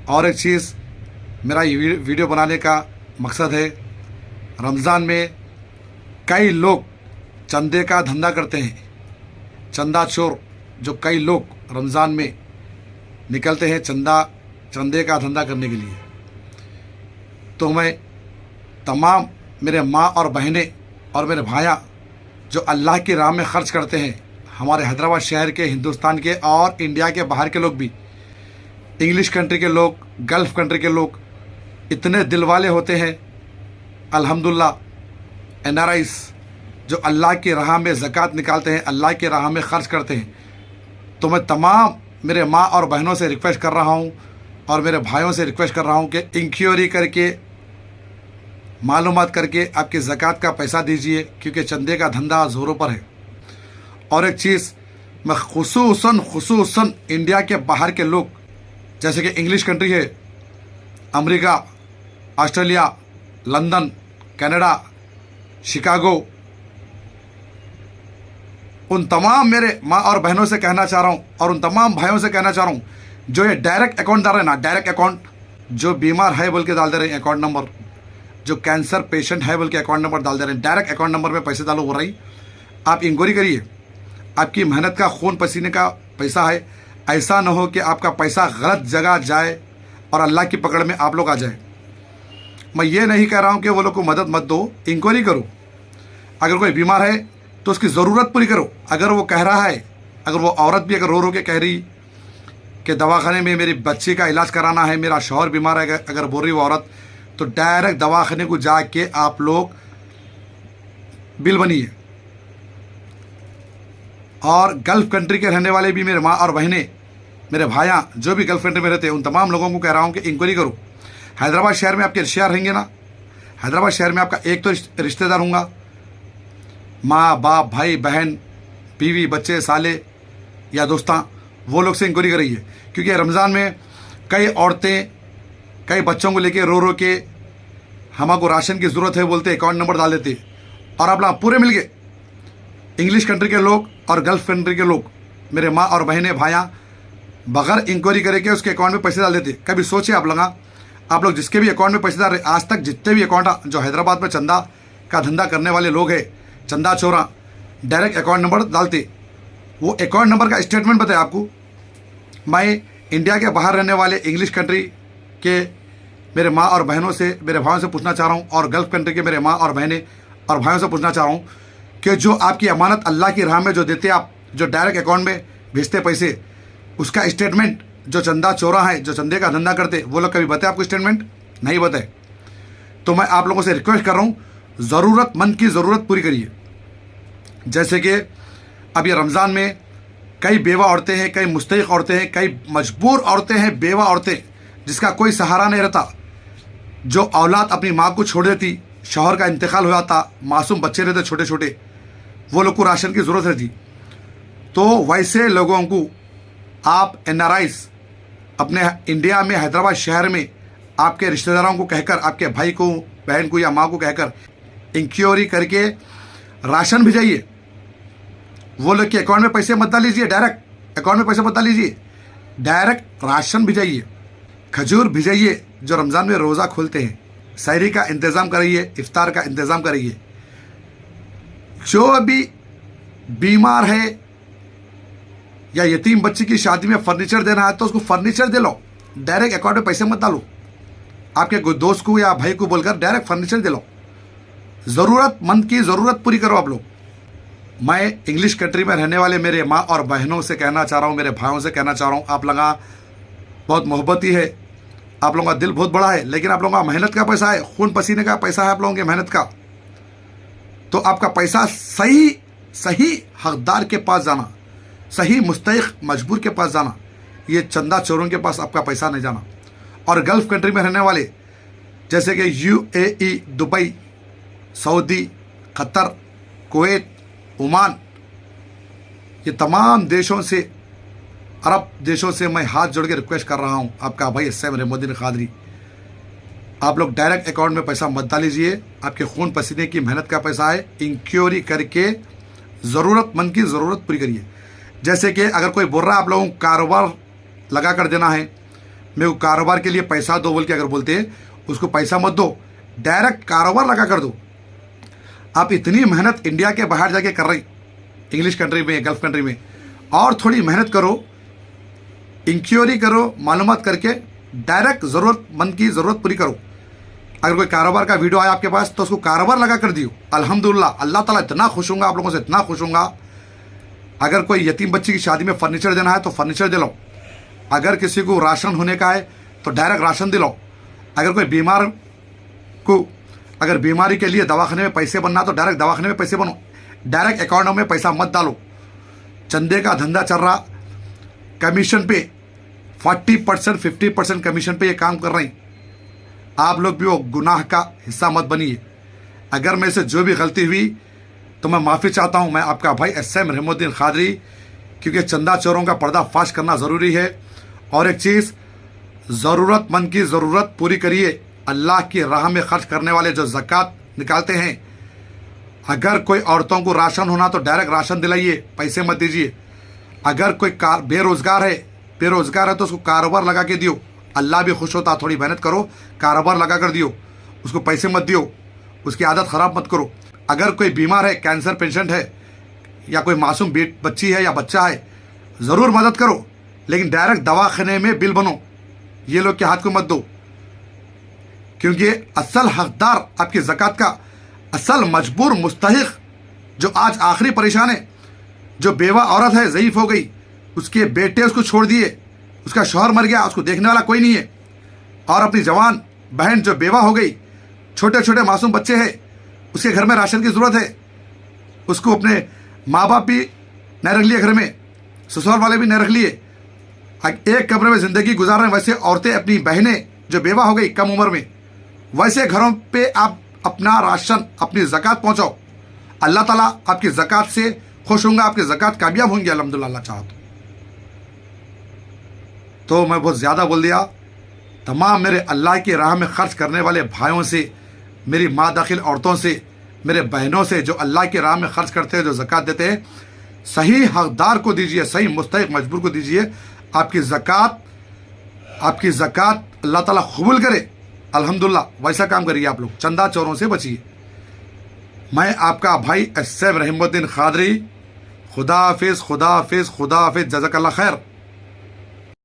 और एक चीज़, मेरा ये वीडियो बनाने का मकसद है, रमज़ान में कई लोग चंदे का धंधा करते हैं, चंदा चोर जो कई लोग रमज़ान में निकलते हैं चंदे का धंधा करने के लिए। तो मैं तमाम मेरे माँ और बहनें और मेरे भाया जो अल्लाह की राह में ख़र्च करते हैं, हमारे हैदराबाद शहर के, हिंदुस्तान के और इंडिया के बाहर के लोग भी, इंग्लिश कंट्री के लोग, गल्फ़ कंट्री के लोग इतने दिल वाले होते हैं अल्हम्दुलिल्लाह। NRIs जो अल्लाह की राह में ज़कात निकालते हैं, अल्लाह की राह में ख़र्च करते हैं। तो मैं तमाम मेरे माँ और बहनों से रिक्वेस्ट कर रहा हूँ और मेरे भाइयों से रिक्वेस्ट कर रहा हूँ कि इंक्वायरी करके, मालूमात करके आपकी ज़कात का पैसा दीजिए, क्योंकि चंदे का धंधा ज़ोरों पर है। और एक चीज़, मैं खुसूसन इंडिया के बाहर के लोग, जैसे कि इंग्लिश कंट्री है, America, Australia, London, Canada, Chicago, उन तमाम मेरे माँ और बहनों से कहना चाह रहा हूँ और उन तमाम भाइयों से कहना चाह रहा हूँ जो ये डायरेक्ट अकाउंट डाल रहे हैं ना, डायरेक्ट अकाउंट, जो बीमार है बोल के डाल दे रहे हैं अकाउंट नंबर, जो कैंसर पेशेंट है बोल के अकाउंट नंबर डाल दे रहे हैं, डायरेक्ट अकाउंट नंबर में पैसे डालो हो रही। आप इंक्वायरी करिए, आपकी मेहनत का, खून पसीने का पैसा है। ऐसा न हो कि आपका पैसा गलत जगह जाए और अल्लाह की पकड़ में आप लोग आ जाए। मैं ये नहीं कह रहा हूँ कि वो लोग को मदद मत दो, इंक्वायरी करो। अगर कोई बीमार है तो उसकी ज़रूरत पूरी करो। अगर वो कह रहा है, अगर वो औरत भी अगर रो के कह रही कि दवाखाने में मेरी बच्ची का इलाज कराना है, मेरा शौहर बीमार है, अगर बोल रही वो औरत, तो डायरेक्ट दवाखाने को जाके आप लोग बिल बनिए। और गल्फ़ कंट्री के रहने वाले भी मेरे माँ और बहनें, मेरे भाइयाँ जो भी गल्फ़ कंट्री में रहते हैं, उन तमाम लोगों को कह रहा हूँ कि इंक्वायरी करो। हैदराबाद शहर में आपके रिश्तेदार रहेंगे ना, हैदराबाद शहर में आपका एक तो रिश्तेदार होगा, माँ बाप, भाई बहन, बीवी, बच्चे, साले या दोस्तां, वो लोग से इंक्वायरी करिए। क्योंकि रमज़ान में कई औरतें, कई बच्चों को लेके रो के हमको राशन की ज़रूरत है बोलते अकाउंट नंबर डाल देते, और आप लोग पूरे मिल गए, इंग्लिश कंट्री के लोग और गल्फ़ कंट्री के लोग, मेरे माँ और बहनें, भाइयाँ, बगैर इंक्वायरी करे के उसके अकाउंट में पैसे डाल देते। कभी सोचे आप लोग जिसके भी अकाउंट में पैसे डाल रहे, आज तक जितने भी अकाउंट जो हैदराबाद में चंदा का धंधा करने वाले लोग हैं, चंदा चोरा, डायरेक्ट अकाउंट नंबर डालते, वो अकाउंट नंबर का स्टेटमेंट बताए आपको। मैं इंडिया के बाहर रहने वाले इंग्लिश कंट्री के मेरे माँ और बहनों से, मेरे भाइयों से पूछना चाह रहा हूँ, और गल्फ़ कंट्री के मेरे माँ और बहनें और भाइयों से पूछना चाह रहा हूँ कि जो आपकी अमानत अल्लाह की राह में जो देते आप, जो डायरेक्ट अकाउंट में भेजते पैसे, उसका स्टेटमेंट, जो चंदा चोरा है, जो चंदे का धंधा करते, वो लोग कभी बताए आपको स्टेटमेंट? नहीं बताए। तो मैं आप लोगों से रिक्वेस्ट कर रहा हूँ, ज़रूरतमंद की ज़रूरत पूरी करिए। जैसे कि अब ये रमज़ान में कई बेवा औरतें हैं, कई मुस्तहिक औरतें हैं, कई मजबूर औरतें हैं, बेवा औरतें जिसका कोई सहारा नहीं रहता, जो औलाद अपनी माँ को छोड़ देती, शौहर का इंतकाल हो जाता, मासूम बच्चे रहते छोटे छोटे, वो लोग को राशन की ज़रूरत रहती। तो वैसे लोगों को आप NRIs अपने इंडिया में, हैदराबाद शहर में आपके रिश्तेदारों को कहकर, आपके भाई को, बहन को या माँ को कहकर इंक्वायरी करके राशन भिजाइए। वो लोग के अकाउंट में पैसे मत डालीजिए, डायरेक्ट अकाउंट में पैसे मत डालीजिए, डायरेक्ट राशन भिजाइए, खजूर भिजाइए। जो रमज़ान में रोज़ा खोलते हैं, सहरी का इंतज़ाम करिए, इफ्तार का इंतज़ाम करिए। जो अभी बीमार है या यतीम बच्ची की शादी में फर्नीचर देना है तो उसको फर्नीचर दे लो, डायरेक्ट अकाउंट में पैसे मत डालो। आपके कोई दोस्त को या भाई को बोलकर डायरेक्ट फर्नीचर दे लो। ज़रूरतमंद की ज़रूरत पूरी करो आप लोग। मैं इंग्लिश कंट्री में रहने वाले मेरे माँ और बहनों से कहना चाह रहा हूँ, मेरे भाइयों से कहना चाह रहा हूँ, आप लोगों बहुत मोहब्बती है, आप लोगों का दिल बहुत बड़ा है, लेकिन आप लोगों का मेहनत का पैसा है, खून पसीने का पैसा है आप लोगों की मेहनत का। तो आपका पैसा सही हकदार के पास जाना, सही मुस्तहिक मजबूर के पास जाना, ये चंदा चोरों के पास आपका पैसा नहीं जाना। और गल्फ़ कंट्री में रहने वाले जैसे कि UAE, Dubai, Saudi, Qatar, Kuwait, Oman, ये तमाम देशों से, अरब देशों से मैं हाथ जोड़ के रिक्वेस्ट कर रहा हूँ, आपका भाई SM रहमुद्दीन कादरी, आप लोग डायरेक्ट अकाउंट में पैसा मत डालीजिए। आपके खून पसीने की मेहनत का पैसा है, इंक्वायरी करके ज़रूरतमंद की ज़रूरत पूरी करिए। जैसे कि अगर कोई बोल रहा है आप लोगों को कारोबार लगा कर देना है, मेरे को कारोबार के लिए पैसा दो बोल के अगर बोलते हैं, उसको पैसा मत दो, डायरेक्ट कारोबार लगा कर दो। आप इतनी मेहनत इंडिया के बाहर जाके कर रही, इंग्लिश कंट्री में, गल्फ कंट्री में, और थोड़ी मेहनत करो, इंक्वायरी करो, मालूमात करके डायरेक्ट ज़रूरतमंद की ज़रूरत पूरी करो। अगर कोई कारोबार का वीडियो आया आपके पास तो उसको कारोबार लगा कर दियो। अल्हम्दुलिल्लाह, अल्लाह ताला इतना खुश होगा, आप लोगों से इतना खुश होगा। अगर कोई यतीम बच्ची की शादी में फर्नीचर देना है तो फर्नीचर दिलाओ, अगर किसी को राशन होने का है तो डायरेक्ट राशन दिलाओ, अगर कोई बीमार को अगर बीमारी के लिए दवाखाने में पैसे बनना तो डायरेक्ट दवाखाने में पैसे बनो, डायरेक्ट अकाउंट में पैसा मत डालो। चंदे का धंधा चल रहा, कमीशन पे 40% 50% कमीशन पे ये काम कर रहे हैं। आप लोग भी वो गुनाह का हिस्सा मत बनिए। अगर मेरे से जो भी गलती हुई तो मैं माफ़ी चाहता हूँ। मैं आपका भाई SM रहमुद्दीन खादरी, क्योंकि चंदा चोरों का पर्दाफाश करना ज़रूरी है। और एक चीज़, ज़रूरतमंद की ज़रूरत पूरी करिए। अल्लाह की राह में खर्च करने वाले जो ज़कात निकालते हैं, अगर कोई औरतों को राशन होना तो डायरेक्ट राशन दिलाइए, पैसे मत दीजिए। अगर कोई बेरोज़गार है तो उसको कारोबार लगा के दियो, अल्लाह भी खुश होता। थोड़ी मेहनत करो, कारोबार लगा कर दियो, उसको पैसे मत दियो, उसकी आदत ख़राब मत करो। अगर कोई बीमार है, कैंसर पेशेंट है, या कोई मासूम बच्ची है या बच्चा है, ज़रूर मदद करो, लेकिन डायरेक्ट दवाखाने में बिल बनो, ये लोग के हाथ को मत दो। क्योंकि असल हकदार आपकी ज़कात का, असल मजबूर मुस्तहिक जो आज आखिरी परेशान है, जो बेवा औरत है, ज़ईफ़ हो गई, उसके बेटे उसको छोड़ दिए, उसका शौहर मर गया, उसको देखने वाला कोई नहीं है, और अपनी जवान बहन जो बेवा हो गई, छोटे छोटे मासूम बच्चे हैं, उसके घर में राशन की ज़रूरत है, उसको अपने माँ बाप भी नहीं रख लिए घर में, ससुराल वाले भी नहीं रख लिए, एक कमरे में ज़िंदगी गुजार रहे हैं। वैसे औरतें अपनी बहनें जो बेवा हो गई कम उम्र में, वैसे घरों पे आप अपना राशन, अपनी ज़कात पहुँचाओ। अल्लाह ताला आपकी ज़कात से खुश होंगे, आपकी ज़कात कामयाब होंगी अल्हम्दुलिल्लाह, अल्लाह चाहो तो मैं बहुत ज़्यादा बोल दिया। तमाम मेरे अल्लाह की राह में खर्च करने वाले भाइयों से, मेरी माँ दाखिल औरतों से, मेरे बहनों से, जो अल्लाह की राह में खर्च करते हैं, जो ज़कात देते हैं, सही हकदार को दीजिए, सही मुस्तहिक मजबूर को दीजिए। आपकी ज़कात अल्लाह ताला कबूल करे अल्हम्दुलिल्लाह। वैसा काम करिए आप लोग, चंदा चोरों से बचिए। मैं आपका भाई SM रहमुद्दीन खादरी, खुदा हाफिज़, खुदा हाफिज़, खुदा हाफिज़, जज़ाकल्लाह खैर।